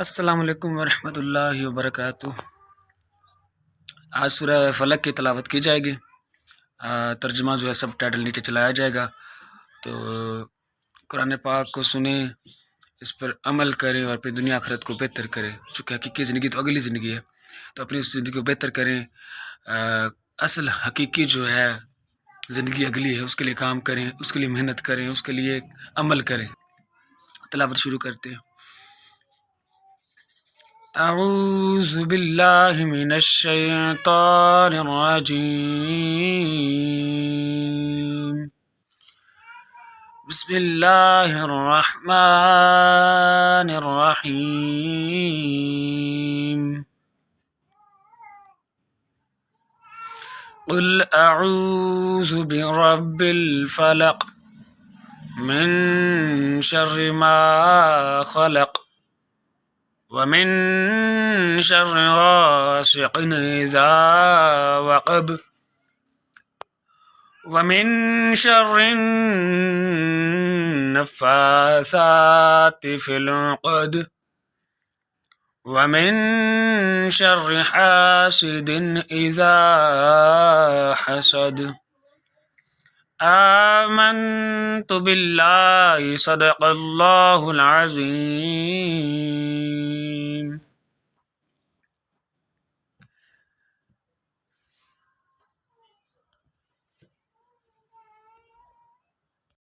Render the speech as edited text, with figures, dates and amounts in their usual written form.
السلام علیکم ورحمۃ اللہ وبرکاتہ۔ آج سورہ فلق کی تلاوت کی جائے گی۔ ترجمہ جو ہے سب ٹائٹل نیچے چلایا جائے گا، تو قرآن پاک کو سنیں، اس پر عمل کریں اور اپنی دنیا آخرت کو بہتر کریں۔ چونکہ حقیقی زندگی تو اگلی زندگی ہے، تو اپنی اس زندگی کو بہتر کریں۔ اصل حقیقی جو ہے زندگی اگلی ہے، اس کے لیے کام کریں، اس کے لیے محنت کریں، اس کے لیے عمل کریں۔ تلاوت شروع کرتے ہیں۔ اعوذ باللہ من الشیطان الرجیم، بسم اللہ الرحمن الرحیم۔ قل اعوذ برب الفلق من شر ما خلق ومن شر غاسق إذا وقب ومن شر النفاثات في العقد ومن شر حاسد إذا حسد۔ آمنت بالله صدق الله العظيم۔